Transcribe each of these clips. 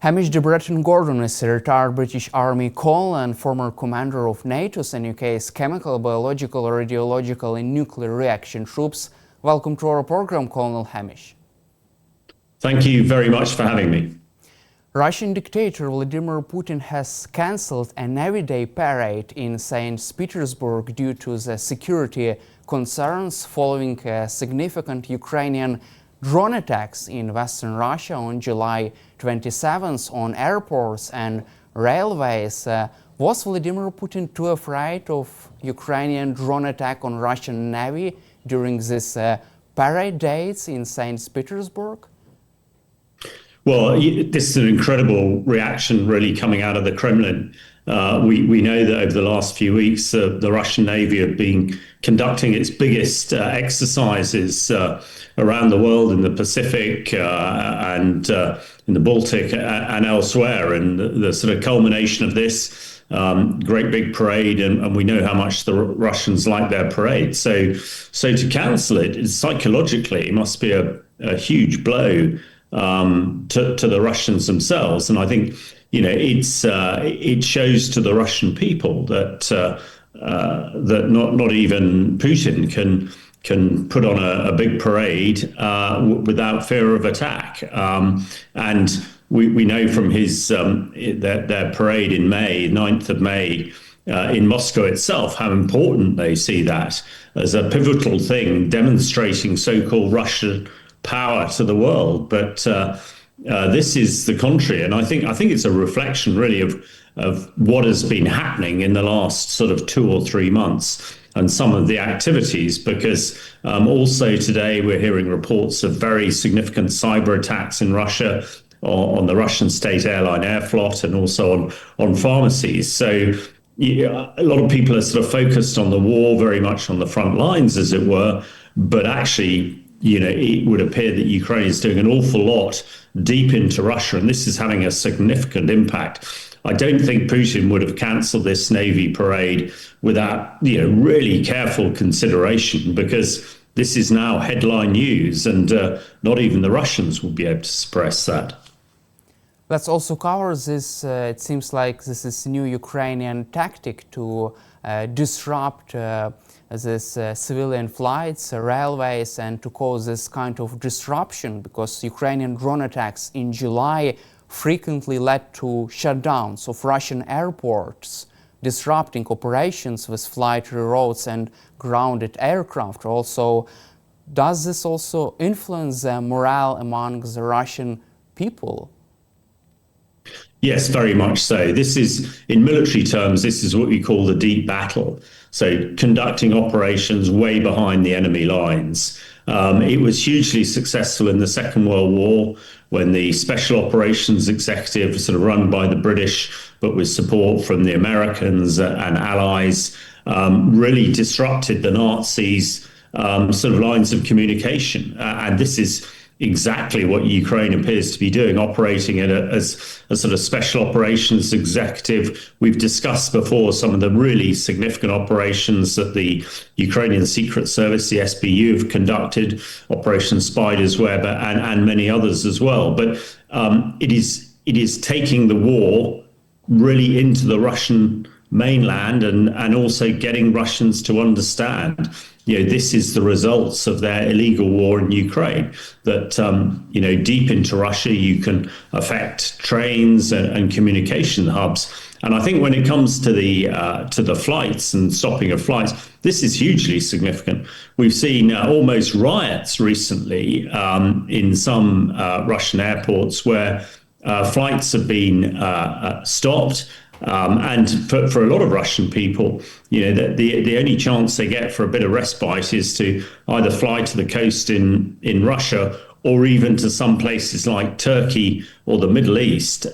Hamish de Bretton-Gordon is a retired British Army colonel and former commander of NATO's and UK's chemical, biological, radiological and nuclear reaction troops. Welcome to our program, Colonel Hamish. Thank you very much for having me. Russian dictator Vladimir Putin has cancelled a Navy Day parade in Saint Petersburg due to the security concerns following significant Ukrainian drone attacks in Western Russia on July 27th on airports and railways. Was Vladimir Putin too afraid of Ukrainian drone attack on Russian Navy during these parade days in Saint Petersburg? Well, this is an incredible reaction really coming out of the Kremlin. We know that over the last few weeks, the Russian Navy have been conducting its biggest exercises around the world in the Pacific and in the Baltic and elsewhere. And the sort of culmination of this great big parade, and we know how much the Russians like their parade. So to cancel it, psychologically, it must be a huge blow to the Russians themselves. And I think, it shows to the Russian people that that not even Putin can put on a big parade without fear of attack. And we know from his their parade in May, 9th of May, in Moscow itself, how important they see that as a pivotal thing, demonstrating so-called Russian power to the world. But this is the contrary, and I think it's a reflection really of what has been happening in the last sort of 2 or 3 months and some of the activities, because also today we're hearing reports of very significant cyber attacks in Russia on the Russian state airline Aeroflot and also on pharmacies. So a lot of people are sort of focused on the war, very much on the front lines, as it were, but actually, it would appear that Ukraine is doing an awful lot deep into Russia, and this is having a significant impact. I don't think Putin would have cancelled this Navy parade without, really careful consideration, because this is now headline news, and not even the Russians will be able to suppress that. Let's also cover this. It seems like this is a new Ukrainian tactic to disrupt this civilian flights, railways, and to cause this kind of disruption, because Ukrainian drone attacks in July frequently led to shutdowns of Russian airports, disrupting operations with flight reroutes and grounded aircraft. Also, does this also influence the morale among the Russian people? Yes, very much so. This is, in military terms, this is what we call the deep battle. So conducting operations way behind the enemy lines. It was hugely successful in the Second World War when the Special Operations Executive, sort of run by the British, but with support from the Americans and allies, really disrupted the Nazis' sort of lines of communication. And this is exactly what Ukraine appears to be doing, operating as a sort of special operations executive. We've discussed before some of the really significant operations that the Ukrainian Secret Service, the SBU, have conducted, Operation Spider's Web, and many others as well. But it is taking the war really into the Russian mainland and also getting Russians to understand, this is the results of their illegal war in Ukraine, that, deep into Russia, you can affect trains and communication hubs. And I think when it comes to the flights and stopping of flights, this is hugely significant. We've seen almost riots recently in some Russian airports where flights have been stopped. And for a lot of Russian people, the only chance they get for a bit of respite is to either fly to the coast in Russia or even to some places like Turkey or the Middle East,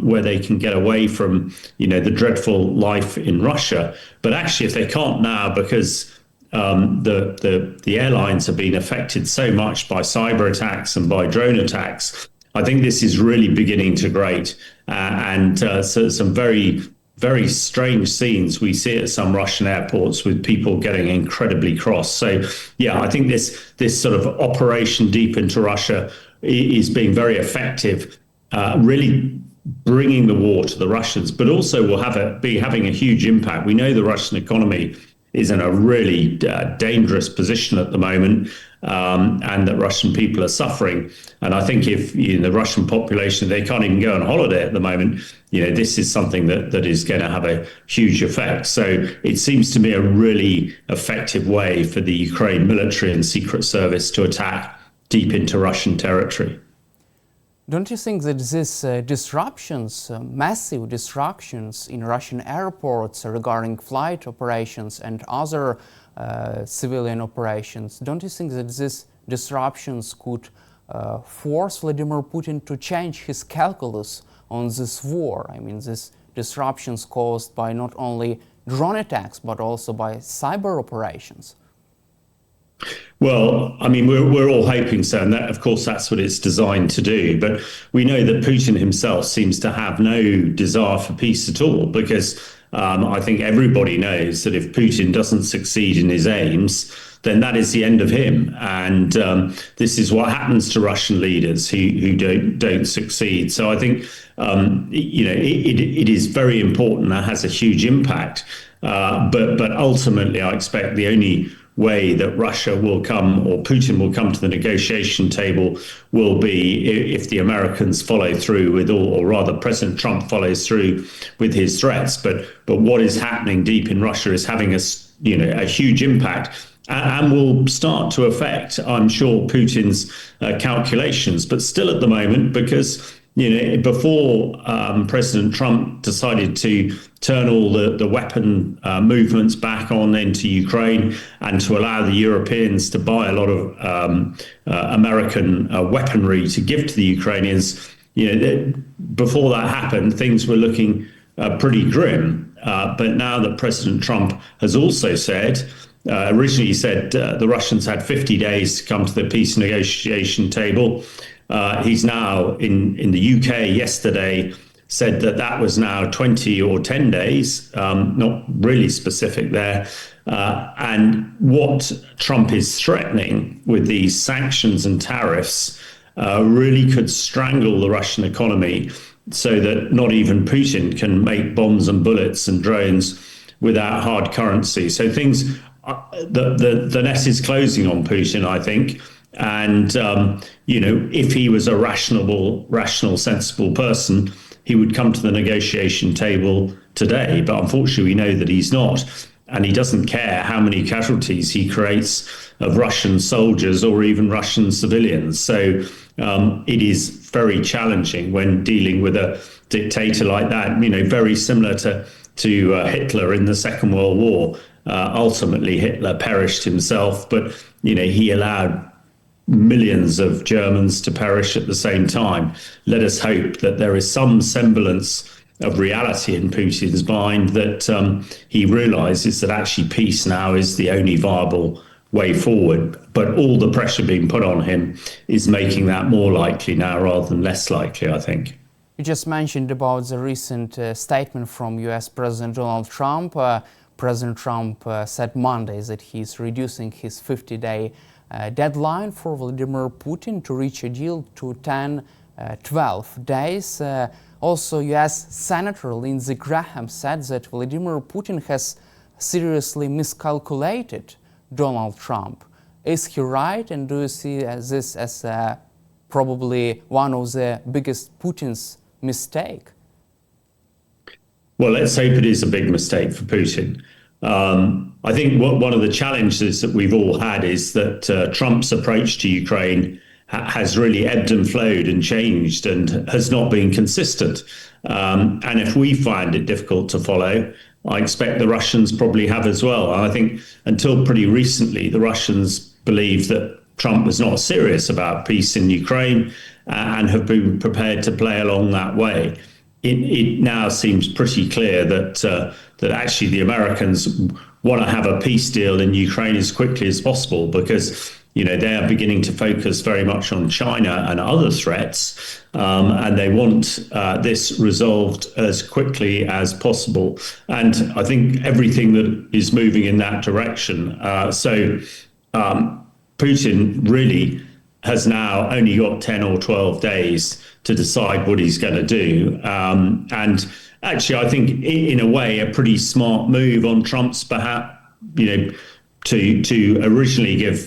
where they can get away from, the dreadful life in Russia. But actually, if they can't now, because the airlines have been affected so much by cyber attacks and by drone attacks, I think this is really beginning to grate, and so some very, very strange scenes we see at some Russian airports with people getting incredibly cross. So, yeah, I think this sort of operation deep into Russia is being very effective really bringing the war to the Russians, but also will be having a huge impact. We know the Russian economy is in a really dangerous position at the moment, and that Russian people are suffering. And I think if the Russian population, they can't even go on holiday at the moment, this is something that is going to have a huge effect. So it seems to me a really effective way for the Ukraine military and secret service to attack deep into Russian territory. Don't you think that these disruptions, massive disruptions in Russian airports regarding flight operations and other civilian operations, don't you think that these disruptions could force Vladimir Putin to change his calculus on this war? I mean, these disruptions caused by not only drone attacks, but also by cyber operations. Well, I mean, we're all hoping so, and that, of course, that's what it's designed to do. But we know that Putin himself seems to have no desire for peace at all, because I think everybody knows that if Putin doesn't succeed in his aims, then that is the end of him. And this is what happens to Russian leaders who don't succeed. So I think it is very important. That has a huge impact. But ultimately, I expect the only way that Russia will come, or Putin will come to the negotiation table, will be if the Americans follow through with or rather President Trump follows through with his threats. But what is happening deep in Russia is having a huge impact and will start to affect, I'm sure, Putin's calculations. But still at the moment, because before President Trump decided to turn all the weapon movements back on into Ukraine and to allow the Europeans to buy a lot of American weaponry to give to the Ukrainians, before that happened, things were looking pretty grim. But now that President Trump has also said, originally he said the Russians had 50 days to come to the peace negotiation table. He's now in the UK yesterday said that was now 20 or 10 days, not really specific there. And what Trump is threatening with these sanctions and tariffs really could strangle the Russian economy so that not even Putin can make bombs and bullets and drones without hard currency. So things, the net is closing on Putin, I think. And, if he was a rational, sensible person, he would come to the negotiation table today. But unfortunately, we know that he's not. And he doesn't care how many casualties he creates of Russian soldiers or even Russian civilians. So it is very challenging when dealing with a dictator like that, very similar to Hitler in the Second World War. Ultimately, Hitler perished himself, but, he allowed millions of Germans to perish at the same time. Let us hope that there is some semblance of reality in Putin's mind, that he realizes that actually peace now is the only viable way forward. But all the pressure being put on him is making that more likely now rather than less likely, I think. You just mentioned about the recent statement from US President Donald Trump. President Trump said Monday that he's reducing his 50-day deadline for Vladimir Putin to reach a deal to 12 days. Also, US Senator Lindsey Graham said that Vladimir Putin has seriously miscalculated Donald Trump. Is he right? And do you see this as probably one of the biggest Putin's mistake? Well, let's hope it is a big mistake for Putin. I think one of the challenges that we've all had is that Trump's approach to Ukraine has really ebbed and flowed and changed and has not been consistent. And if we find it difficult to follow, I expect the Russians probably have as well. And I think until pretty recently, the Russians believed that Trump was not serious about peace in Ukraine and have been prepared to play along that way. It now seems pretty clear that actually the Americans want to have a peace deal in Ukraine as quickly as possible, because they are beginning to focus very much on China and other threats, and they want this resolved as quickly as possible. And I think everything that is moving in that direction. So Putin really has now only got 10 or 12 days to decide what he's going to do. And actually, I think in a way, a pretty smart move on Trump's behalf, to originally give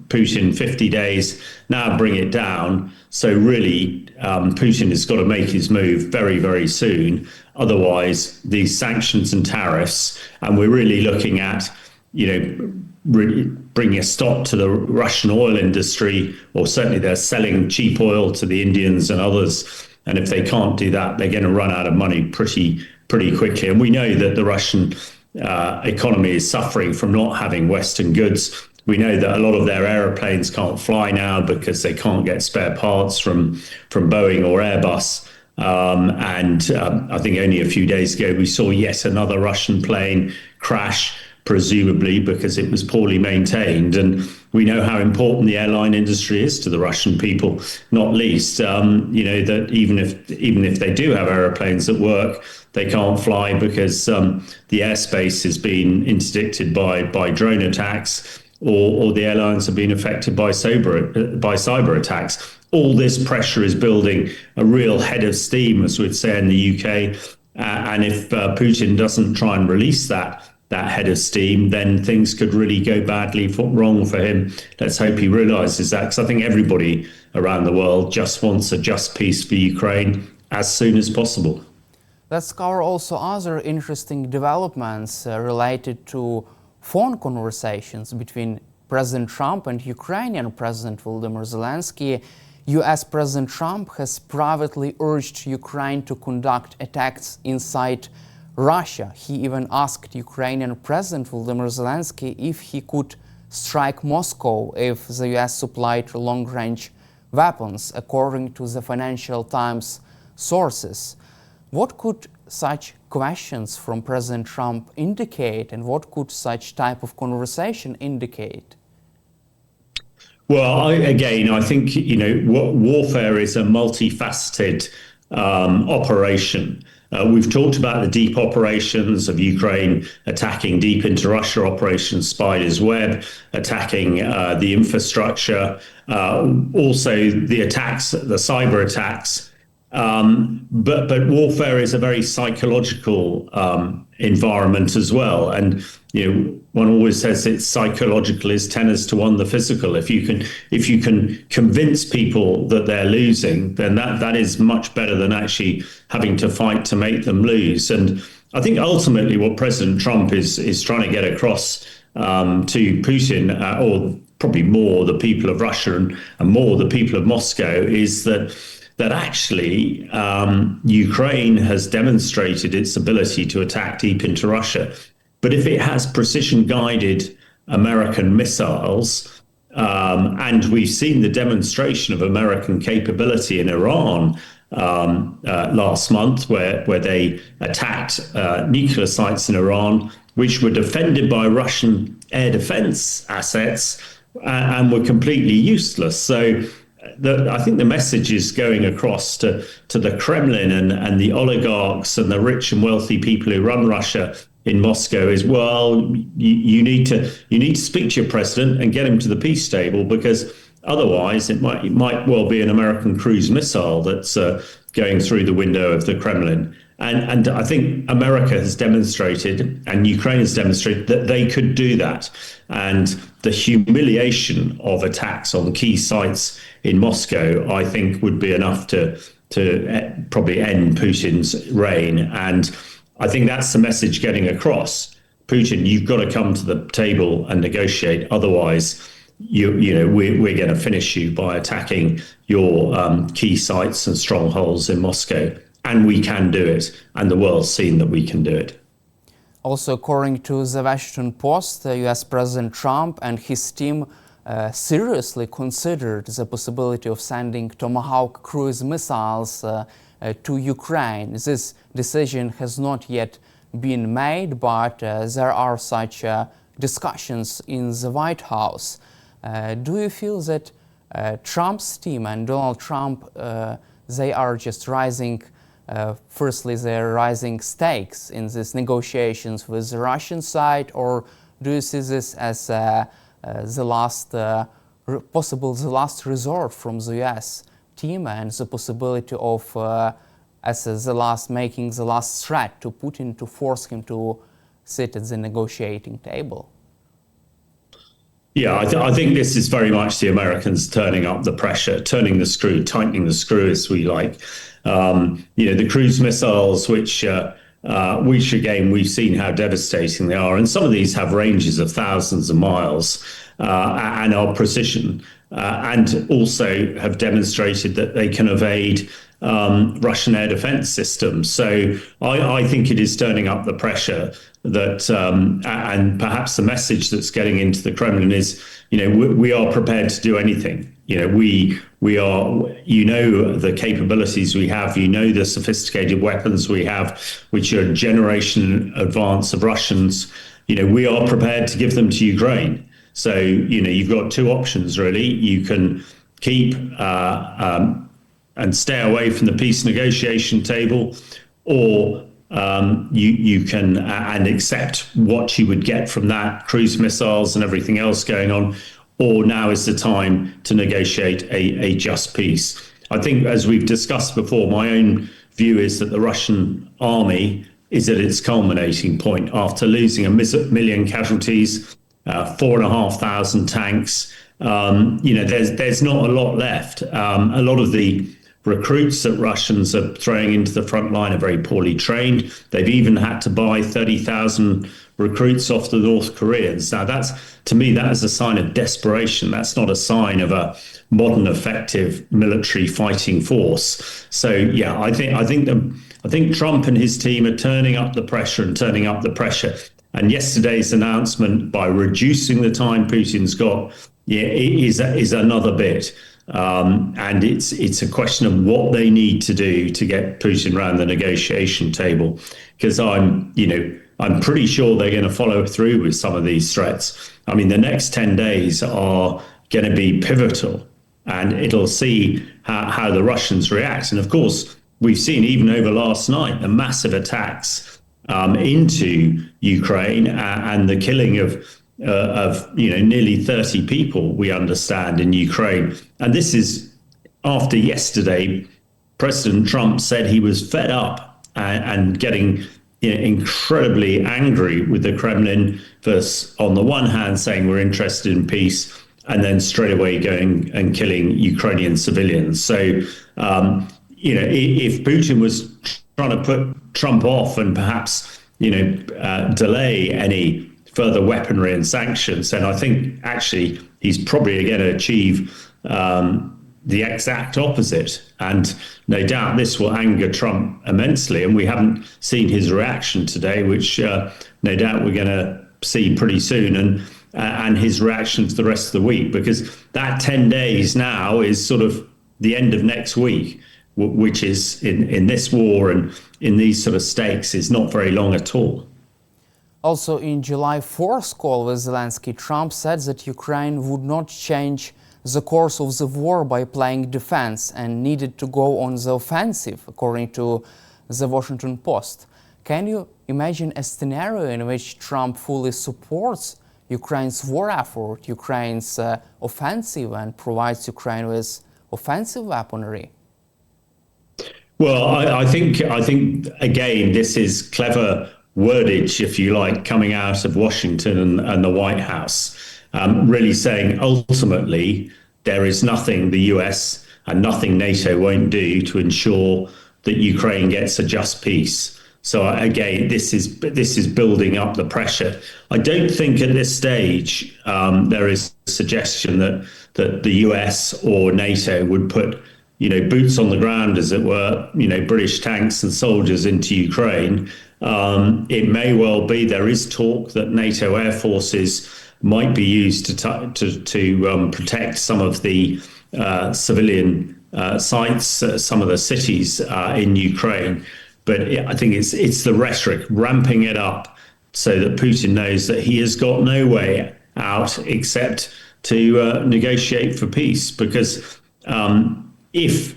Putin 50 days, now bring it down. So really, Putin has got to make his move very, very soon. Otherwise, these sanctions and tariffs, and we're really looking at, really bringing a stop to the Russian oil industry, or certainly they're selling cheap oil to the Indians and others. And if they can't do that, they're going to run out of money pretty quickly. And we know that the Russian economy is suffering from not having Western goods. We know that a lot of their aeroplanes can't fly now because they can't get spare parts from Boeing or Airbus. I think only a few days ago, we saw yet another Russian plane crash, presumably because it was poorly maintained. And we know how important the airline industry is to the Russian people, not least, that even if they do have aeroplanes that work, they can't fly because the airspace has been interdicted by drone attacks, or the airlines have been affected by cyber attacks. All this pressure is building a real head of steam, as we'd say in the UK. And if Putin doesn't try and release that head of steam, then things could really go badly wrong for him. Let's hope he realizes that, because I think everybody around the world just wants a just peace for Ukraine as soon as possible. Let's cover also other interesting developments related to phone conversations between President Trump and Ukrainian President Volodymyr Zelensky. US President Trump has privately urged Ukraine to conduct attacks inside Russia. He even asked Ukrainian President Volodymyr Zelensky if he could strike Moscow if the US supplied long-range weapons, according to the Financial Times sources. What could such questions from President Trump indicate, and what could such type of conversation indicate? Well, I think, warfare is a multifaceted operation. We've talked about the deep operations of Ukraine attacking deep into Russia, Operation Spider's Web, attacking the infrastructure, also the attacks, the cyber attacks. But warfare is a very psychological environment as well. And, one always says it's psychological is 10 to 1 the physical. If you can convince people that they're losing, then that is much better than actually having to fight to make them lose. And I think ultimately what President Trump is trying to get across to Putin, or probably more the people of Russia and more the people of Moscow, is that actually Ukraine has demonstrated its ability to attack deep into Russia. But if it has precision-guided American missiles, and we've seen the demonstration of American capability in Iran last month, where they attacked nuclear sites in Iran, which were defended by Russian air defense assets and were completely useless. So I think the message is going across to the Kremlin and the oligarchs and the rich and wealthy people who run Russia in Moscow is, well, you need to speak to your president and get him to the peace table, because otherwise it might well be an American cruise missile that's going through the window of the Kremlin. And I think America has demonstrated, and Ukraine has demonstrated, that they could do that. And the humiliation of attacks on key sites in Moscow, I think, would be enough to probably end Putin's reign. And I think that's the message getting across. Putin, you've got to come to the table and negotiate. Otherwise, we're going to finish you by attacking your key sites and strongholds in Moscow. And we can do it. And the world's seen that we can do it. Also, according to the Washington Post, US President Trump and his team seriously considered the possibility of sending Tomahawk cruise missiles to Ukraine. This decision has not yet been made, but there are such discussions in the White House. Do you feel that Trump's team and Donald Trump, they are just rising, firstly, they're rising stakes in these negotiations with the Russian side, or do you see this as the last possible the last resort from the US team and the possibility of making the last threat to Putin to force him to sit at the negotiating table? Yeah, I think this is very much the Americans turning up the pressure, turning the screw, tightening the screw, as we like. The cruise missiles, which again, we've seen how devastating they are. And some of these have ranges of thousands of miles and are precision, and also have demonstrated that they can evade Russian air defense systems. So I think it is turning up the pressure that, and perhaps the message that's getting into the Kremlin is, we are prepared to do anything. We are, the capabilities we have, the sophisticated weapons we have, which are a generation in advance of Russians. We are prepared to give them to Ukraine. So, you've got two options, really. You can keep and stay away from the peace negotiation table, or you can and accept what you would get from that, cruise missiles and everything else going on, or now is the time to negotiate a just peace. I think, as we've discussed before, my own view is that the Russian army is at its culminating point after losing 1 million casualties, 4,500 tanks. There's not a lot left. A lot of the recruits that Russians are throwing into the front line are very poorly trained. They've even had to buy 30,000 recruits off the North Koreans. Now, to me, that is a sign of desperation. That's not a sign of a modern, effective military fighting force. So, yeah, I think Trump and his team are turning up the pressure. And yesterday's announcement, by reducing the time Putin's got, is another bit. And it's a question of what they need to do to get Putin around the negotiation table, because I'm pretty sure they're going to follow through with some of these threats. I mean, the next 10 days are going to be pivotal, and it'll see how the Russians react. And of course, we've seen even over last night the massive attacks into Ukraine and the killing of nearly 30 people, we understand, in Ukraine. And this is after yesterday, President Trump said he was fed up and getting incredibly angry with the Kremlin, first on the one hand saying we're interested in peace, and then straight away going and killing Ukrainian civilians. So, if Putin was trying to put Trump off and perhaps, delay any further weaponry and sanctions, then I think actually he's probably going to achieve the exact opposite. And no doubt this will anger Trump immensely. And we haven't seen his reaction today, which no doubt we're going to see pretty soon, and his reaction to the rest of the week, because that 10 days now is sort of the end of next week, which is in this war and in these sort of stakes is not very long at all. Also, in July 4th call with Zelensky, Trump said that Ukraine would not change the course of the war by playing defense and needed to go on the offensive, according to the Washington Post. Can you imagine a scenario in which Trump fully supports Ukraine's war effort, Ukraine's offensive, and provides Ukraine with offensive weaponry? Well, I think again, this is clever wordage, if you like, coming out of Washington and the White House, really saying ultimately there is nothing the US and nothing NATO won't do to ensure that Ukraine gets a just peace. So again, this is building up the pressure. I don't think at this stage there is a suggestion that the US or NATO would put boots on the ground, as it were, British tanks and soldiers into Ukraine. It may well be there is talk that NATO air forces might be used to protect some of the civilian sites, some of the cities in Ukraine. But I think it's the rhetoric, ramping it up so that Putin knows that he has got no way out except to negotiate for peace. Because if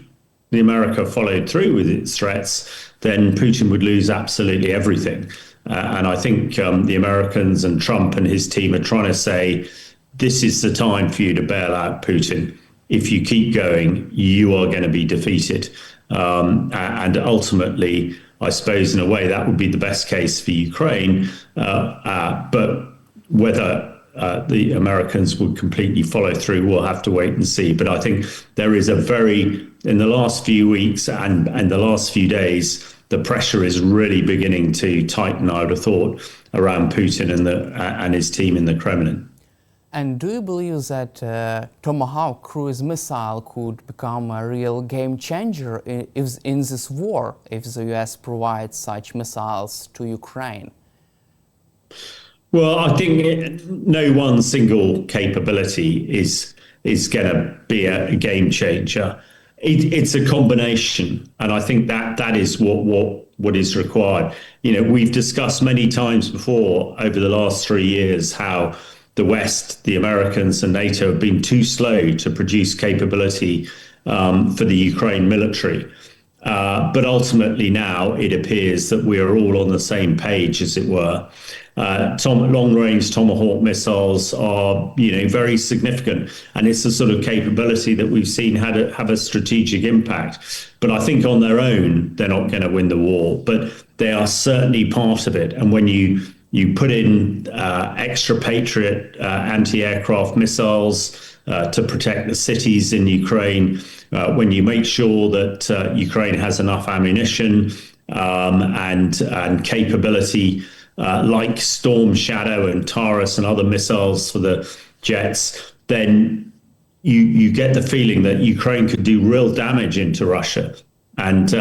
America followed through with its threats, then Putin would lose absolutely everything. And I think the Americans and Trump and his team are trying to say, this is the time for you to bail out Putin. If you keep going, you are going to be defeated. And ultimately, I suppose in a way that would be the best case for Ukraine. But whether the Americans would completely follow through, we'll have to wait and see. But I think there is in the last few weeks and the last few days, the pressure is really beginning to tighten, I would have thought, around Putin and his team in the Kremlin. And do you believe that Tomahawk cruise missile could become a real game changer in this war if the US provides such missiles to Ukraine? Well, I think no one single capability is going to be a game changer. It's a combination, and I think that is what is required. We've discussed many times before over the last 3 years how the West, the Americans and NATO have been too slow to produce capability for the Ukraine military. But ultimately now it appears that we are all on the same page, as it were. Long-range Tomahawk missiles are, very significant, and it's the sort of capability that we've seen have a strategic impact. But I think on their own, they're not going to win the war, but they are certainly part of it. And when you put in extra Patriot anti-aircraft missiles to protect the cities in Ukraine, when you make sure that Ukraine has enough ammunition and capability like Storm Shadow and Taurus and other missiles for the jets, then you get the feeling that Ukraine could do real damage into Russia. And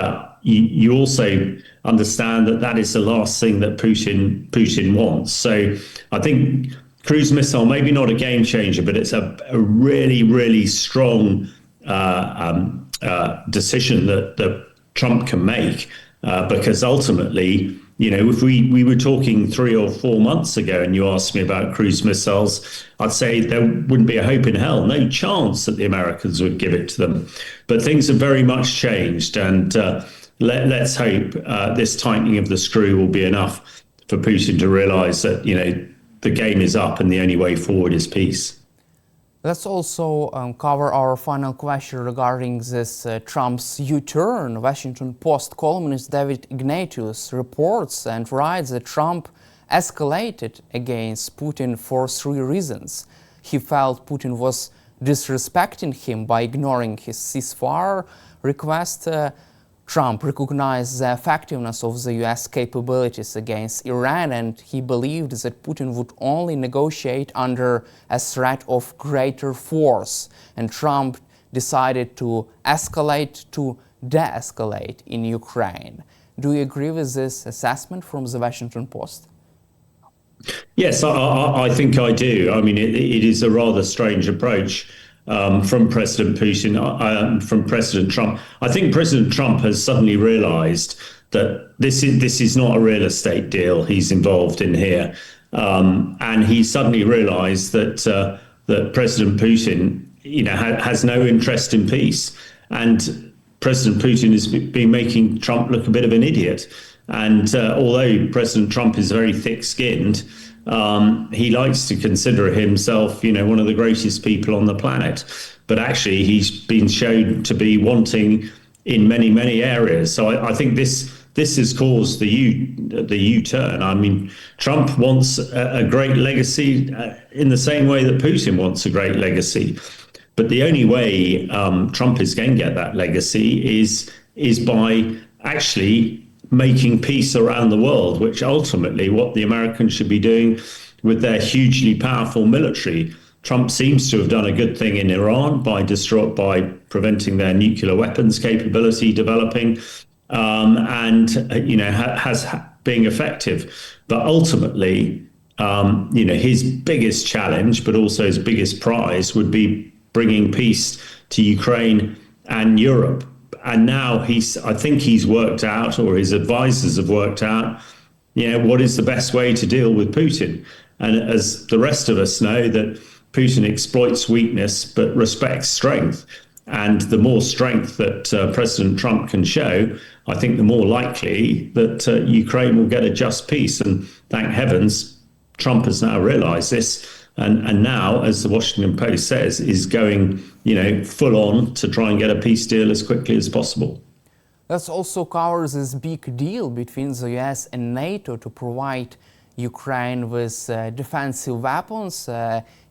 you also understand that is the last thing that Putin wants. So I think cruise missile, maybe not a game changer, but it's a really, really strong decision that Trump can make, because ultimately, if we were talking 3 or 4 months ago and you asked me about cruise missiles, I'd say there wouldn't be a hope in hell, no chance that the Americans would give it to them. But things have very much changed, and let's hope this tightening of the screw will be enough for Putin to realize that, the game is up and the only way forward is peace. Let's also cover our final question regarding this Trump's U-turn. Washington Post columnist David Ignatius reports and writes that Trump escalated against Putin for 3 reasons. He felt Putin was disrespecting him by ignoring his ceasefire request. Trump recognized the effectiveness of the US capabilities against Iran, and he believed that Putin would only negotiate under a threat of greater force. And Trump decided to escalate to de-escalate in Ukraine. Do you agree with this assessment from the Washington Post? Yes, I think I do. I mean, it is a rather strange approach from President Putin, from President Trump. I think President Trump has suddenly realized that this is not a real estate deal he's involved in here. And he suddenly realized that President Putin, has no interest in peace. And President Putin has been making Trump look a bit of an idiot. And although President Trump is very thick-skinned, he likes to consider himself, one of the greatest people on the planet. But actually, he's been shown to be wanting in many, many areas. So I think this has caused the U-turn. I mean, Trump wants a great legacy in the same way that Putin wants a great legacy. But the only way Trump is going to get that legacy is by actually making peace around the world, which ultimately what the Americans should be doing with their hugely powerful military. Trump seems to have done a good thing in Iran by preventing their nuclear weapons capability developing, and has being effective. But ultimately, his biggest challenge, but also his biggest prize, would be bringing peace to Ukraine and Europe. And now I think he's worked out, or his advisors have worked out, what is the best way to deal with Putin. And as the rest of us know, that Putin exploits weakness but respects strength. And the more strength that President Trump can show, I think the more likely that Ukraine will get a just peace. And thank heavens, Trump has now realized this. and now, as the Washington Post says, is going, full on to try and get a peace deal as quickly as possible. That also covers this big deal between the US and NATO to provide Ukraine with defensive weapons.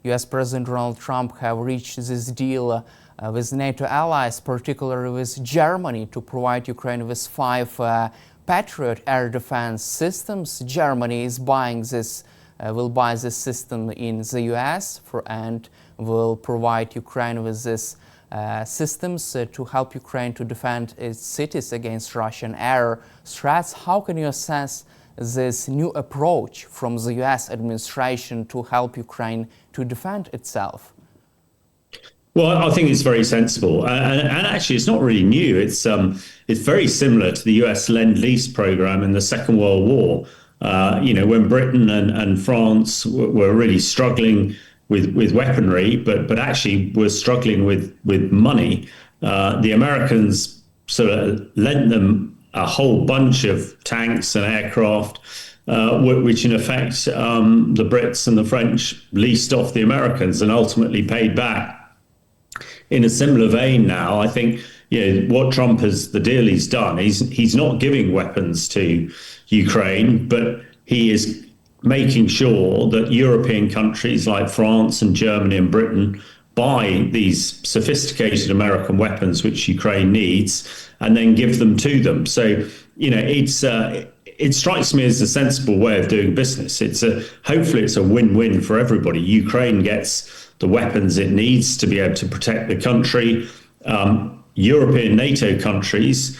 US President Donald Trump have reached this deal with NATO allies, particularly with Germany, to provide Ukraine with 5 Patriot air defense systems. Germany is buying this, will buy this system in the US and will provide Ukraine with this systems to help Ukraine to defend its cities against Russian air threats. How can you assess this new approach from the US administration to help Ukraine to defend itself? Well, I think it's very sensible, and actually, it's not really new. It's very similar to the U.S. Lend-Lease program in the Second World War. When Britain and France were really struggling with weaponry, but actually were struggling with money, the Americans sort of lent them a whole bunch of tanks and aircraft, which in effect the Brits and the French leased off the Americans and ultimately paid back. In a similar vein now, I think what Trump has, the deal he's done, he's not giving weapons to Ukraine, but he is making sure that European countries like France and Germany and Britain buy these sophisticated American weapons which Ukraine needs and then give them to them. So, it strikes me as a sensible way of doing business. Hopefully it's a win-win for everybody. Ukraine gets the weapons it needs to be able to protect the country. European NATO countries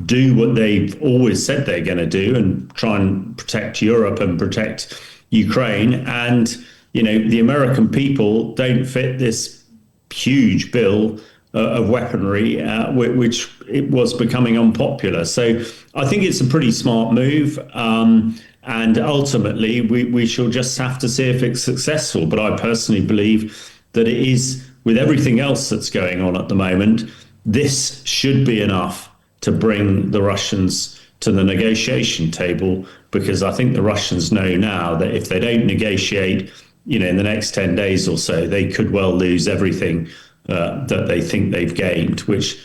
do what they've always said they're going to do and try and protect Europe and protect Ukraine. And, the American people don't fit this huge bill of weaponry, which it was becoming unpopular. So I think it's a pretty smart move. And ultimately, we shall just have to see if it's successful. But I personally believe that it is, with everything else that's going on at the moment, this should be enough to bring the Russians to the negotiation table, because I think the Russians know now that if they don't negotiate, in the next 10 days or so, they could well lose everything that they think they've gained, which,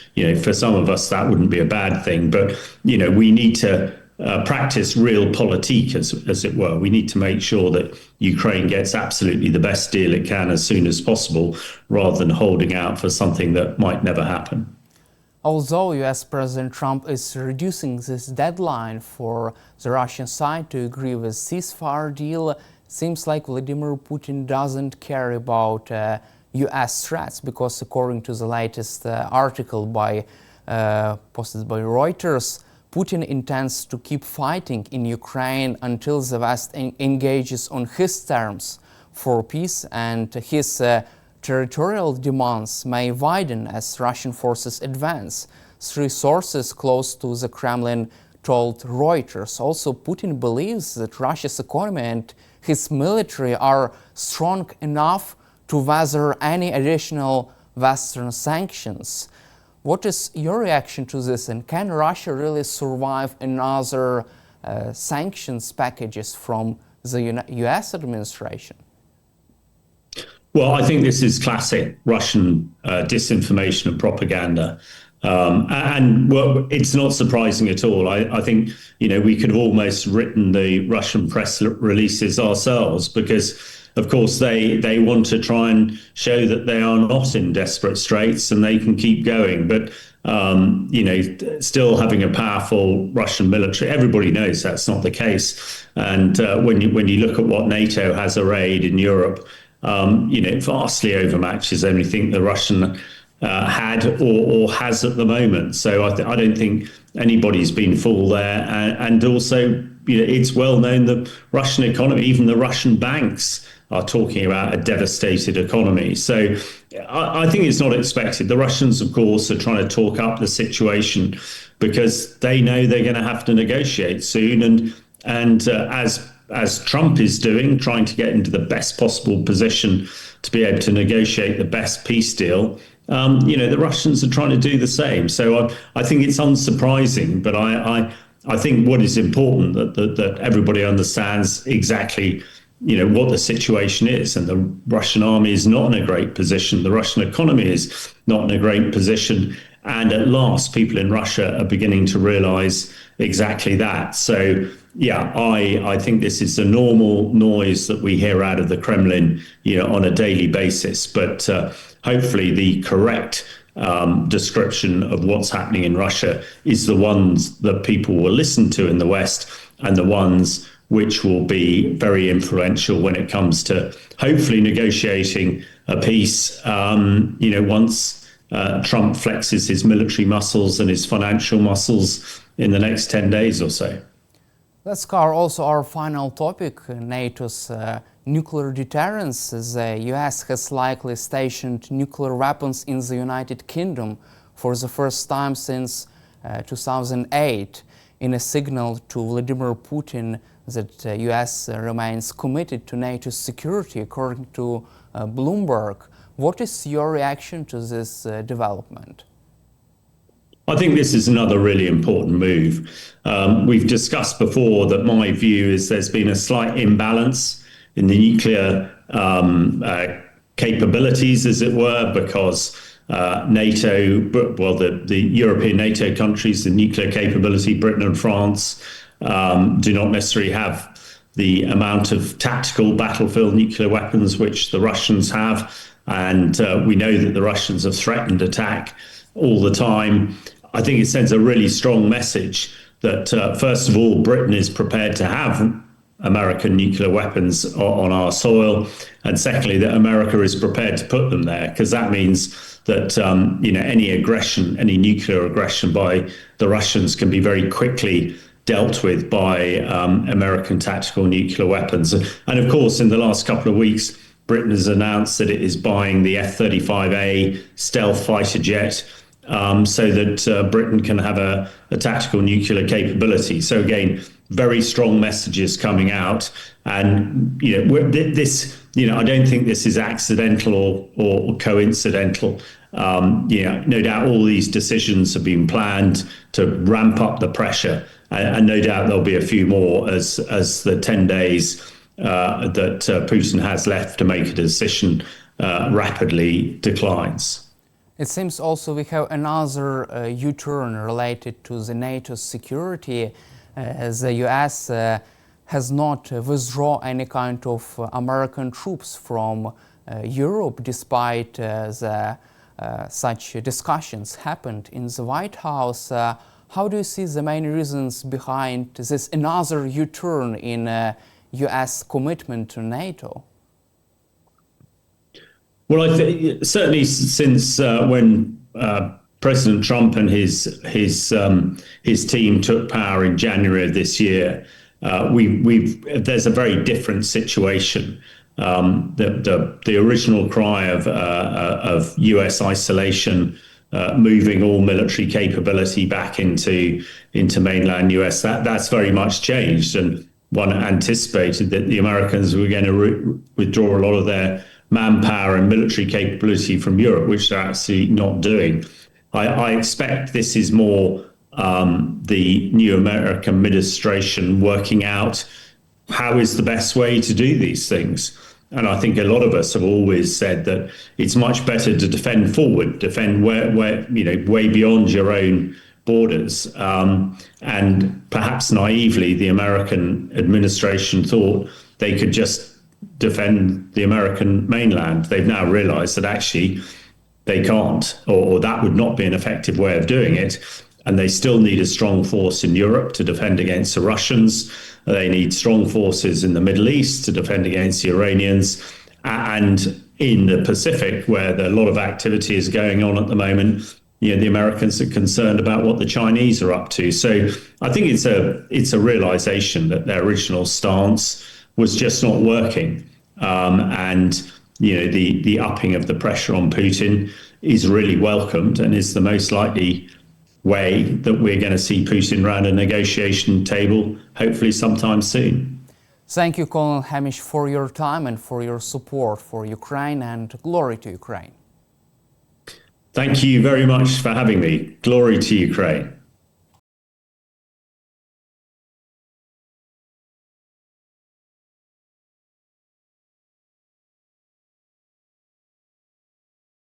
for some of us, that wouldn't be a bad thing. But, we need to practice realpolitik, as it were. We need to make sure that Ukraine gets absolutely the best deal it can as soon as possible, rather than holding out for something that might never happen. Although US President Trump is reducing this deadline for the Russian side to agree with ceasefire deal, it seems like Vladimir Putin doesn't care about US threats, because according to the latest article posted by Reuters, Putin intends to keep fighting in Ukraine until the West engages on his terms for peace, and his territorial demands may widen as Russian forces advance. 3 sources close to the Kremlin told Reuters. Also, Putin believes that Russia's economy and his military are strong enough to weather any additional Western sanctions. What is your reaction to this, and can Russia really survive another sanctions packages from the US administration? Well, I think this is classic Russian disinformation and propaganda. It's not surprising at all. I think, we could have almost written the Russian press releases ourselves, because of course, they want to try and show that they are not in desperate straits and they can keep going. But, still having a powerful Russian military, everybody knows that's not the case. And when you look at what NATO has arrayed in Europe, vastly overmatches anything the Russian had or has at the moment. So I don't think anybody's been fooled there. And also, it's well known the Russian economy, even the Russian banks, are talking about a devastated economy. So I think it's not expected. The Russians, of course, are trying to talk up the situation because they know they're going to have to negotiate soon. And as Trump is doing, trying to get into the best possible position to be able to negotiate the best peace deal, the Russians are trying to do the same. So I think it's unsurprising, but I think what is important that everybody understands exactly what the situation is. And the Russian army is not in a great position. The Russian economy is not in a great position. And at last, people in Russia are beginning to realize exactly that. So, yeah, I think this is the normal noise that we hear out of the Kremlin, on a daily basis. But hopefully the correct description of what's happening in Russia is the ones that people will listen to in the West, and the ones which will be very influential when it comes to hopefully negotiating a peace, once Trump flexes his military muscles and his financial muscles in the next 10 days or so. Let's cover also our final topic, NATO's nuclear deterrence. The US has likely stationed nuclear weapons in the United Kingdom for the first time since 2008, in a signal to Vladimir Putin that the US remains committed to NATO's security, according to Bloomberg. What is your reaction to this development? I think this is another really important move. We've discussed before that my view is there's been a slight imbalance in the nuclear capabilities, as it were, because NATO, well, the European NATO countries, the nuclear capability, Britain and France, do not necessarily have the amount of tactical battlefield nuclear weapons which the Russians have. And we know that the Russians have threatened attack all the time. I think it sends a really strong message that, first of all, Britain is prepared to have American nuclear weapons on our soil. And secondly, that America is prepared to put them there, because that means that, any aggression, any nuclear aggression by the Russians can be very quickly dealt with by American tactical nuclear weapons. And of course, in the last couple of weeks, Britain has announced that it is buying the F-35A stealth fighter jet, so that Britain can have a tactical nuclear capability. So again, very strong messages coming out. And, this, I don't think this is accidental or coincidental. No doubt all these decisions have been planned to ramp up the pressure. And no doubt there'll be a few more as the 10 days that Putin has left to make a decision rapidly declines. It seems also we have another U-turn related to the NATO security. The US has not withdrawn any kind of American troops from Europe, despite such discussions happened in the White House. How do you see the main reasons behind this another U-turn in US commitment to NATO? Well, I think certainly since when President Trump and his team took power in January of this year, there's a very different situation. The original cry of US isolation, moving all military capability back into mainland US, that's very much changed, and one anticipated that the Americans were going to withdraw a lot of their manpower and military capability from Europe, which they're actually not doing. I expect this is more the new American administration working out how is the best way to do these things. And I think a lot of us have always said that it's much better to defend forward, defend where way beyond your own borders. And perhaps naively, the American administration thought they could just defend the American mainland. They've now realized that actually they can't, or that would not be an effective way of doing it. And they still need a strong force in Europe to defend against the Russians. They need strong forces in the Middle East to defend against the Iranians. And in the Pacific, where a lot of activity is going on at the moment, the Americans are concerned about what the Chinese are up to. So I think it's a realization that their original stance was just not working. And the upping of the pressure on Putin is really welcomed, and is the most likely way that we're going to see Putin around a negotiation table, hopefully sometime soon. Thank you, Colonel Hamish, for your time and for your support for Ukraine, and glory to Ukraine. Thank you very much for having me. Glory to Ukraine.